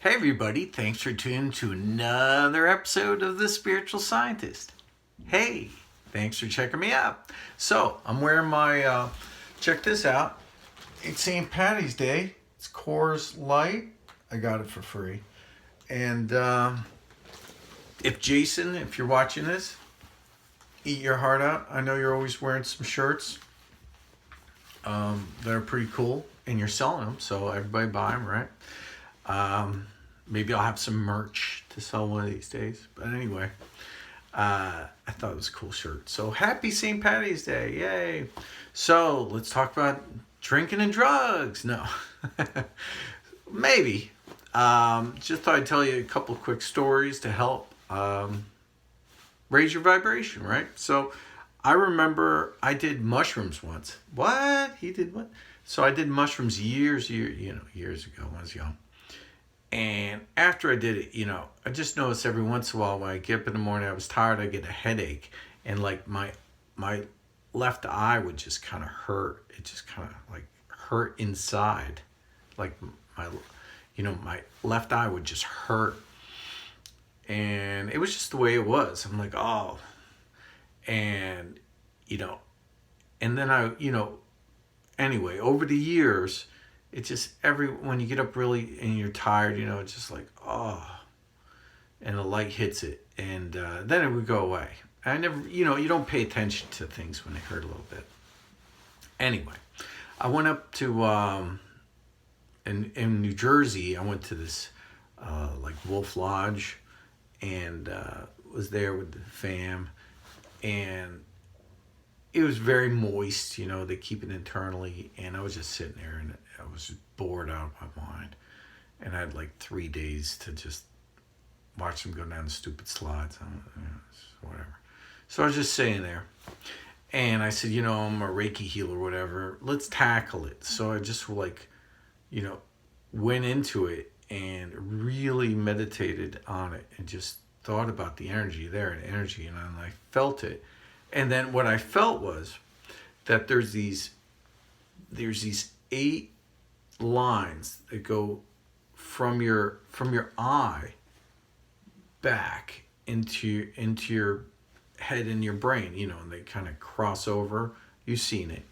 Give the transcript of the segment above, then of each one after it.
Hey everybody, thanks for tuning to another episode of The Spiritual Scientist. Hey, thanks for checking me out. So, I'm wearing my, check this out. It's St. Patty's Day. It's Coors Light. I got it for free. And if Jason, if you're watching this, eat your heart out. I know you're always wearing some shirts that are pretty cool and you're selling them, so everybody buy them, right? Maybe I'll have some merch to sell one of these days. But anyway, I thought it was a cool shirt. So happy St. Patty's Day. Yay. So let's talk about drinking and drugs. No, maybe. Just thought I'd tell you a couple of quick stories to help raise your vibration, right? So I remember I did mushrooms once. What? He did what? So I did mushrooms years ago when I was young. And after I did it, I just noticed every once in a while when I get up in the morning, I was tired, I get a headache. And like my left eye would just kind of hurt. It just kind of like hurt inside. Like my left eye would just hurt. And it was just the way it was. I'm like, oh. And, and then anyway, over the years, it's just when you get up really and you're tired, it's just like, oh, and the light hits it. And then it would go away. I never, you don't pay attention to things when they hurt a little bit. Anyway, I went up to, in New Jersey, I went to this, like Wolf Lodge and was there with the fam. And it was very moist, they keep it internally. And I was just sitting there and I was bored out of my mind. And I had like 3 days to just watch them go down the stupid slides. Whatever. So I was just sitting there. And I said, I'm a Reiki healer or whatever. Let's tackle it. So I just went into it and really meditated on it and just thought about the energy there and I felt it. And then what I felt was that there's these 8 lines that go from your eye back into your head and your brain, and they kind of cross over. You've seen it.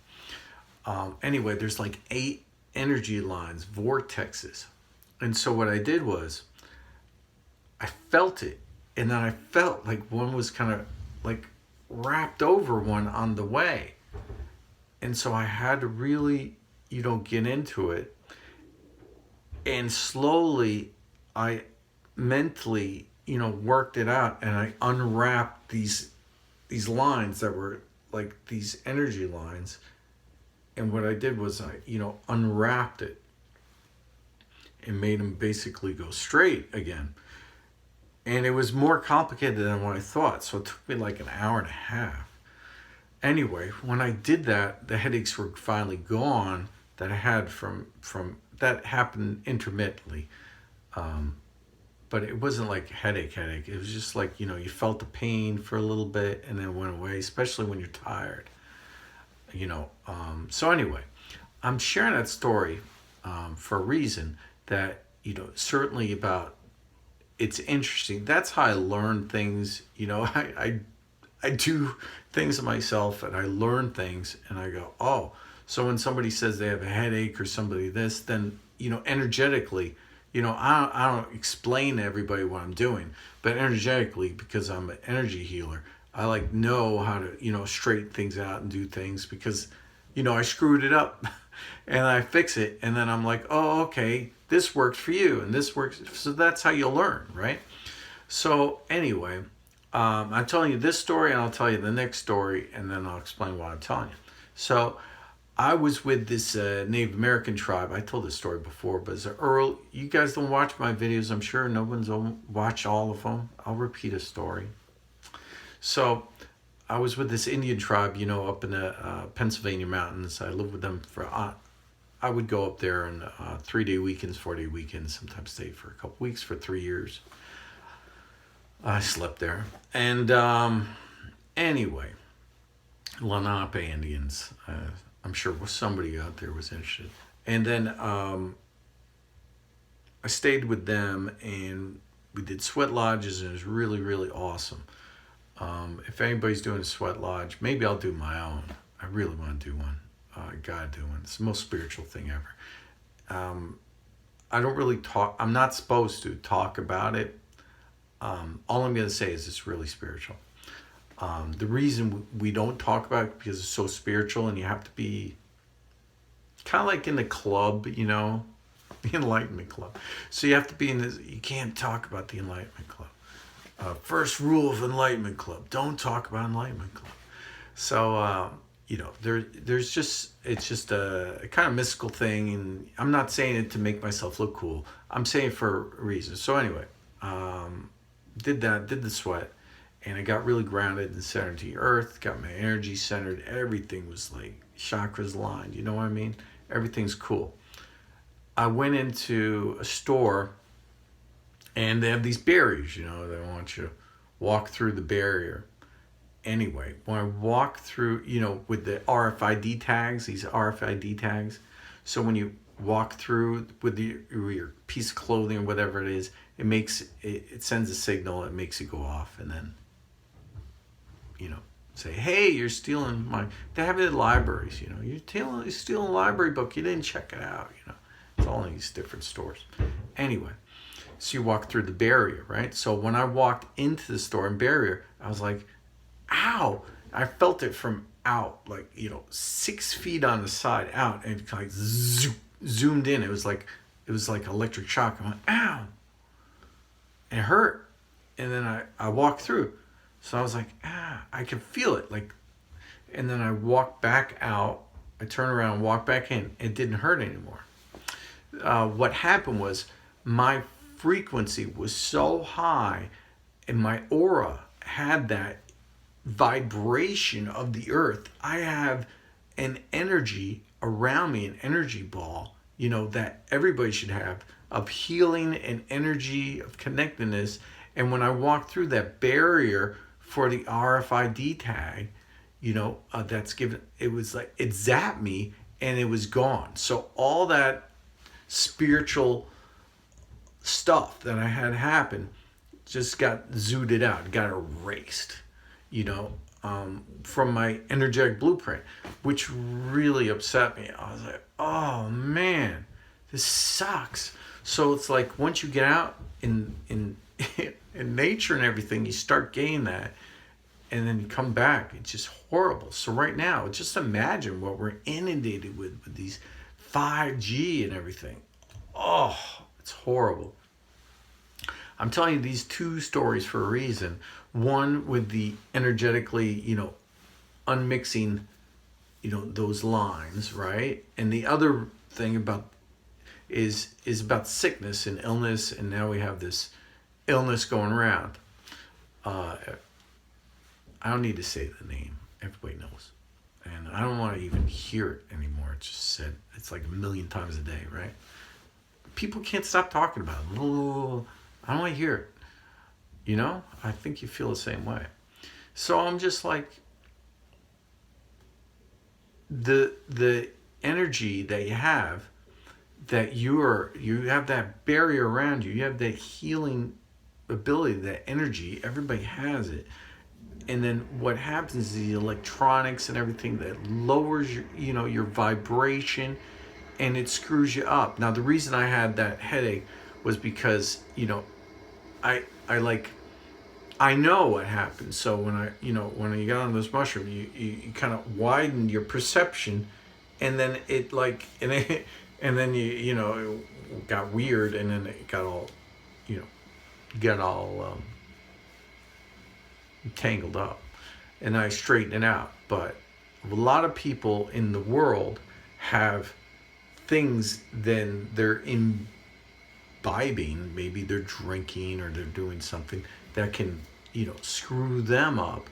Anyway, there's like 8 energy lines, vortexes. And so what I did was I felt it. And then I felt like one was kind of like wrapped over one on the way. And so I had to really, get into it. And slowly I mentally, worked it out and I unwrapped these lines that were like these energy lines. And what I did was I, unwrapped it and made them basically go straight again. And it was more complicated than what I thought. So it took me like an hour and a half. Anyway, when I did that, the headaches were finally gone that I had from that happened intermittently. But it wasn't like headache. It was just like, you felt the pain for a little bit and then it went away, especially when you're tired. So anyway, I'm sharing that story for a reason that, certainly about, it's interesting. That's how I learn things. I do things myself and I learn things and I go, oh, so when somebody says they have a headache or somebody this, then, energetically, I don't explain to everybody what I'm doing, but energetically, because I'm an energy healer, I know how to, straighten things out and do things because, I screwed it up and I fix it. And then I'm like, oh, okay, this works for you and this works. So that's how you learn, right? So anyway, I'm telling you this story and I'll tell you the next story and then I'll explain what I'm telling you. So I was with this Native American tribe. I told this story before, but it's early. You guys don't watch my videos. I'm sure no one's watched all of them. I'll repeat a story. So I was with this Indian tribe, up in the Pennsylvania mountains. I lived with them for, I would go up there on 3-day weekends, 4-day weekends, sometimes stay for a couple weeks for 3 years. I slept there. And anyway, Lenape Indians. I'm sure somebody out there was interested. And then I stayed with them and we did sweat lodges, and it was really, really awesome. If anybody's doing a sweat lodge, maybe I'll do my own. I really want to do one. I gotta do one. It's the most spiritual thing ever. I don't really talk. I'm not supposed to talk about it. All I'm gonna say is it's really spiritual. The reason we don't talk about it because it's so spiritual, and you have to be kind of like in the club, you know, the Enlightenment Club. So you have to be in this. You can't talk about the Enlightenment Club. First rule of Enlightenment Club: don't talk about Enlightenment Club. So you know, there's just it's just a kind of mystical thing, and I'm not saying it to make myself look cool. I'm saying it for a reason. So anyway, did the sweat, and I got really grounded and centered to the earth. Got my energy centered. Everything was like chakras aligned. You know what I mean? Everything's cool. I went into a store, and they have these barriers. You know, they want you to walk through the barrier. Anyway, when I walk through, you know, with the RFID tags, these RFID tags, so when you walk through with your piece of clothing or whatever it is, it sends a signal, it makes it go off, and then, you know, say, hey, you're stealing they have it in libraries, you know, you're stealing a library book, you didn't check it out, you know, it's all in these different stores. Anyway, so you walk through the barrier, right? So when I walked into the store and barrier, I was like, ow, I felt it from out, like, you know, 6 feet on the side out, and it like zoomed in. It was like electric shock. I went, ow, and it hurt. And then I walked through. So I was like, I could feel it. Like, and then I walked back out. I turned around and walked back in. It didn't hurt anymore. What happened was my frequency was so high, and my aura had that vibration of the earth. I have an energy around me, an energy ball, you know, that everybody should have, of healing and energy, of connectedness. And when I walked through that barrier for the RFID tag, you know, that's given, it was like, it zapped me and it was gone. So all that spiritual stuff that I had happen just got zooted out, got erased, you know, from my energetic blueprint, which really upset me. I was like, oh man, this sucks. So it's like once you get out in in nature and everything, you start gaining that, and then you come back, it's just horrible. So right now, just imagine what we're inundated with these 5G and everything. Oh, it's horrible. I'm telling you these two stories for a reason. One with the energetically, you know, unmixing, you know, those lines, right? And the other thing about is about sickness and illness, and now we have this illness going around. I don't need to say the name. Everybody knows. And I don't want to even hear it anymore. It's just said, it's like a million times a day, right? People can't stop talking about it. I don't want to hear it. You know, I think you feel the same way. So I'm just like, the energy that you have, that you have that barrier around you, you have that healing ability, that energy, everybody has it. And then what happens is the electronics and everything that lowers your, you know, your vibration, and it screws you up. Now the reason I had that headache was because, you know, I know what happened. So when you got on those mushrooms, you kind of widen your perception, and then it like, and then you know, it got weird, and then it got all, you know, tangled up, and I straightened it out. But a lot of people in the world have things, then they're imbibing, maybe they're drinking or they're doing something that can, you know, screw them up,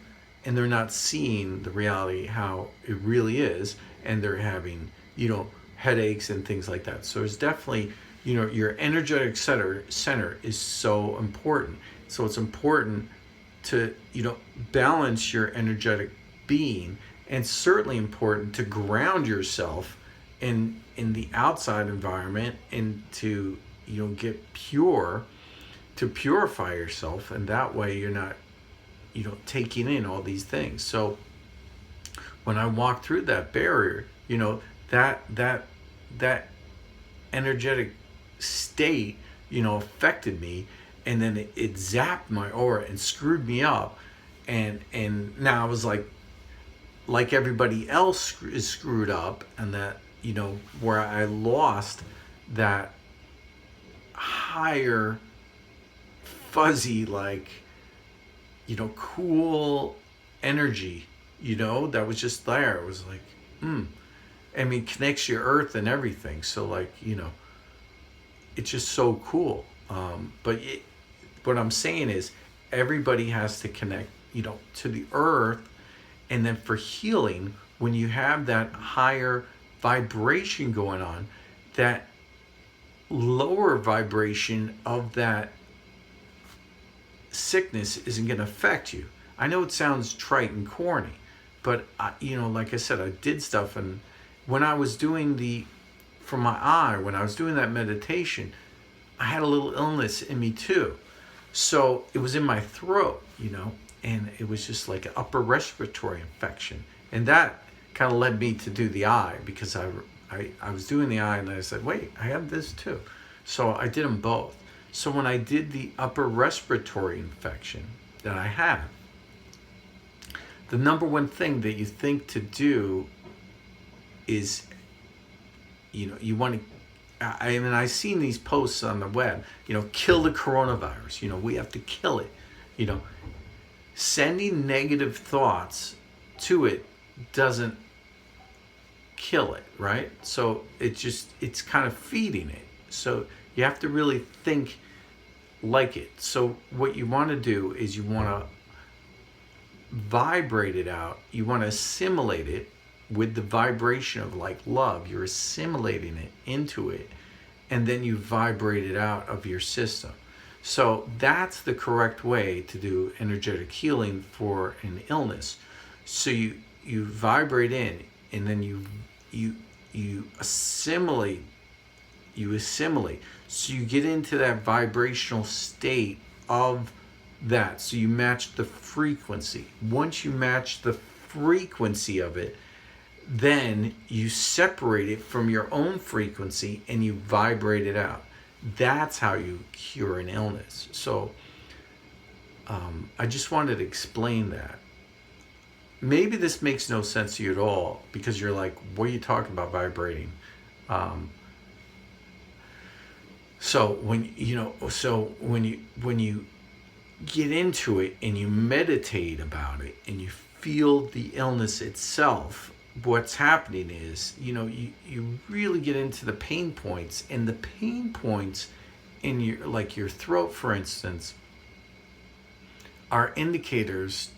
and they're not seeing the reality how it really is, and they're having, you know, headaches and things like that. So it's definitely, you know, your energetic center is so important. So it's important to, you know, balance your energetic being, and certainly important to ground yourself in the outside environment, and to get pure, to purify yourself, and that way you're not, taking in all these things. So when I walked through that barrier, that energetic state, affected me, and then it zapped my aura and screwed me up, and now I was like everybody else is screwed up, and that, where I lost that higher fuzzy, cool energy, that was just there. It was connects your earth and everything. So it's just so cool. But what I'm saying is everybody has to connect, to the earth. And then for healing, when you have that higher vibration going on, that lower vibration of that sickness isn't going to affect you. I know it sounds trite and corny, but like I said, I did stuff, and when I was doing for my eye, when I was doing that meditation, I had a little illness in me too. So it was in my throat, and it was just like an upper respiratory infection. And that kind of led me to do the eye, because I was doing the eye and I said, wait, I have this too. So I did them both. So when I did the upper respiratory infection that I had, the number one thing that you think to do is, you want to, I've seen these posts on the web, kill the coronavirus, we have to kill it, sending negative thoughts to it doesn't kill it, right? So it's kind of feeding it. So you have to really think like it. So what you want to do is you want to vibrate it out. You want to assimilate it with the vibration of love. You're assimilating it into it, and then you vibrate it out of your system. So that's the correct way to do energetic healing for an illness. So you vibrate in, and then you assimilate. So you get into that vibrational state of that. So you match the frequency. Once you match the frequency of it, then you separate it from your own frequency and you vibrate it out. That's how you cure an illness. So I just wanted to explain that. Maybe this makes no sense to you at all, because you're like, what are you talking about vibrating? So when you get into it and you meditate about it and you feel the illness itself, what's happening is, you really get into the pain points, and the pain points in your throat, for instance, are indicators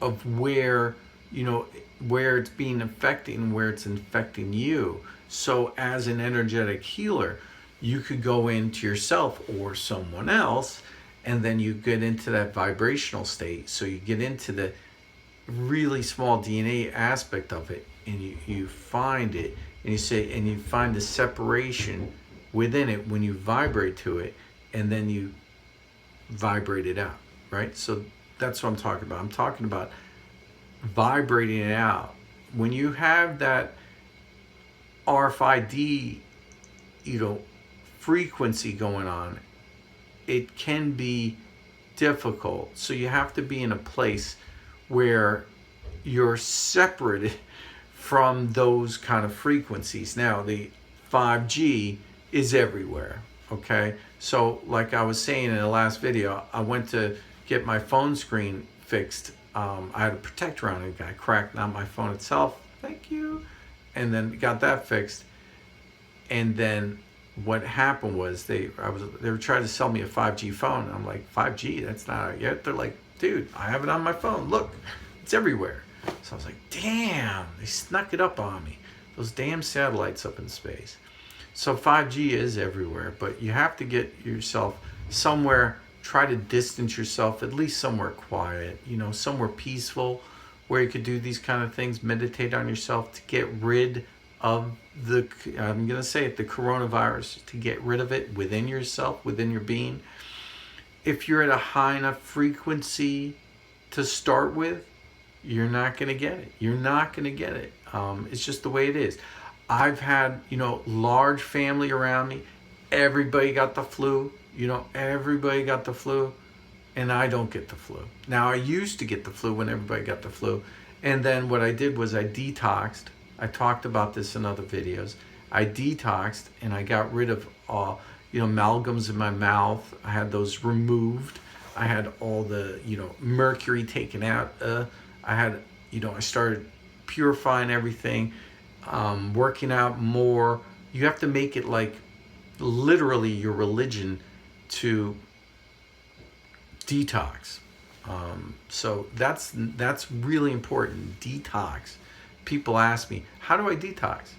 of where it's being affected and where it's infecting you. So as an energetic healer, you could go into yourself or someone else, and then you get into that vibrational state. So you get into the really small DNA aspect of it, and you find it, and you find the separation within it when you vibrate to it, and then you vibrate it out, right? So that's what I'm talking about. I'm talking about vibrating it out. When you have that RFID, frequency going on, it can be difficult. So you have to be in a place where you're separated from those kind of frequencies. Now, the 5G is everywhere, okay? So like I was saying in the last video, I went to get my phone screen fixed. I had a protector on it. It got cracked, not my phone itself. Thank you. And then got that fixed. And then what happened was they were trying to sell me a 5G phone. I'm like, 5G? That's not out yet. They're like, dude, I have it on my phone. Look, it's everywhere. So I was like, damn, they snuck it up on me. Those damn satellites up in space. So 5G is everywhere, but you have to get yourself somewhere, try to distance yourself, at least somewhere quiet, somewhere peaceful where you could do these kind of things, meditate on yourself to get rid of I'm going to say it, the coronavirus, to get rid of it within yourself, within your being. If you're at a high enough frequency to start with, you're not going to get it. You're not going to get it. It's just the way it is. I've had, large family around me. Everybody got the flu. Everybody got the flu. And I don't get the flu. Now, I used to get the flu when everybody got the flu. And then what I did was I detoxed. I talked about this in other videos. I detoxed and I got rid of amalgams in my mouth. I had those removed. I had all the, mercury taken out. I started purifying everything, working out more. You have to make it like literally your religion to detox. So that's really important. Detox. People ask me, how do I detox?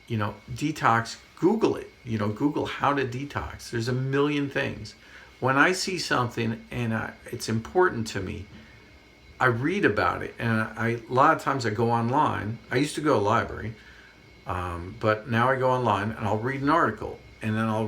Detox, Google it. Google how to detox. There's a million things. When I see something and it's important to me, I read about it. And a lot of times I go online. I used to go to a library, but now I go online and I'll read an article. And then I'll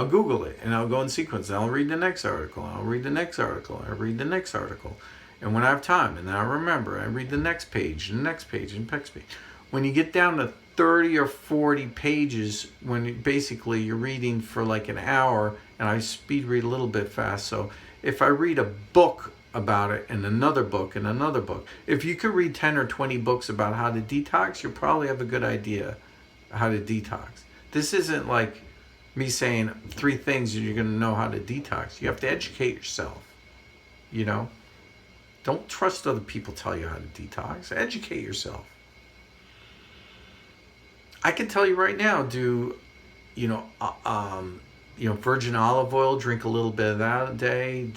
Google it, and I'll go in sequence, and I'll read the next article, and I'll read the next article, and I'll read the next article. And when I have time, and then I remember, I read the next page, and the next page, and the next page. When you get down to 30 or 40 pages, when basically you're reading for like an hour, and I speed read a little bit fast, so if I read a book about it, and another book, and another book, if you could read 10 or 20 books about how to detox, you probably have a good idea how to detox. This isn't like me saying 3 things and you're going to know how to detox. You have to educate yourself. Don't trust other people tell you how to detox. Educate yourself. I can tell you right now, do, virgin olive oil, drink a little bit of that a day,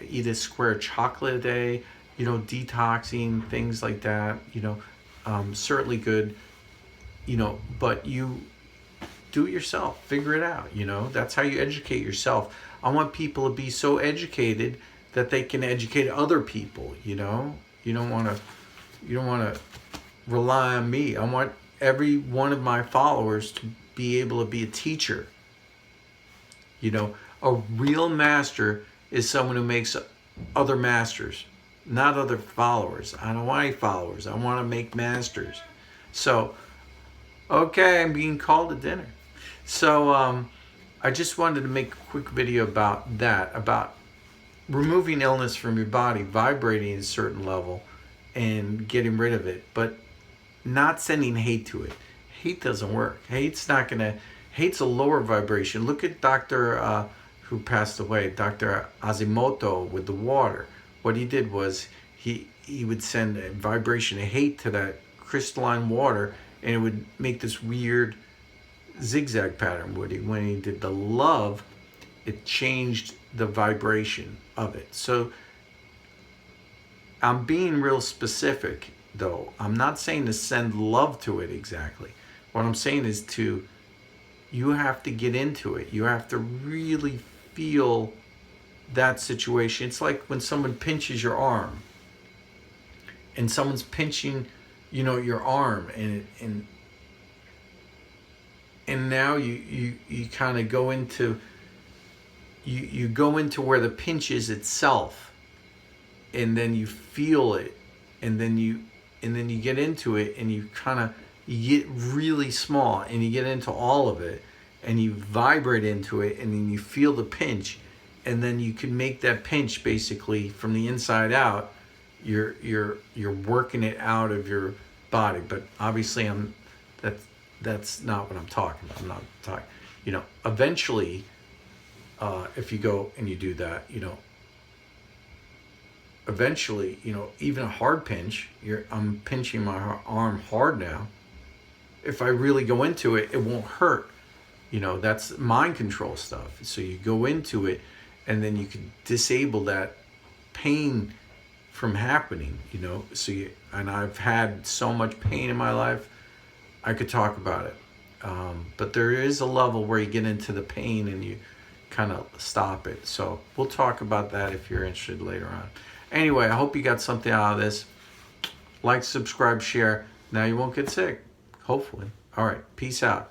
eat a square of chocolate a day, detoxing, things like that, certainly good, but you do it yourself, figure it out, that's how you educate yourself. I want people to be so educated that they can educate other people, you don't want to rely on me. I want every one of my followers to be able to be a teacher. A real master is someone who makes other masters, not other followers. I don't want any followers. I want to make masters. So, okay, I'm being called to dinner. So I just wanted to make a quick video about that, about removing illness from your body, vibrating at a certain level, and getting rid of it, but not sending hate to it. Hate doesn't work. Hate's a lower vibration. Look at Dr. Who passed away, Dr. Azimoto, with the water. What he did was he would send a vibration of hate to that crystalline water, and it would make this weird zigzag pattern. When he did the love, it changed the vibration of it. So I'm being real specific, though. I'm not saying to send love to it exactly. What I'm saying is you have to get into it. You have to really feel that situation. It's like when someone pinches your arm, and someone's pinching, your arm, and now you kind of go into you go into where the pinch is itself, and then you feel it, and then you get into it, and you get really small, and you get into all of it, and you vibrate into it, and then you feel the pinch, and then you can make that pinch basically from the inside out. You're working it out of your body, but obviously that's not what I'm talking about. I'm not talking, eventually, if you go and you do that, eventually, even a hard pinch, I'm pinching my arm hard now. If I really go into it, it won't hurt. That's mind control stuff. So you go into it, and then you can disable that pain from happening, and I've had so much pain in my life, I could talk about it. But there is a level where you get into the pain and you kind of stop it. So we'll talk about that if you're interested later on. Anyway, I hope you got something out of this. Like, subscribe, share. Now you won't get sick. Hopefully. All right. Peace out.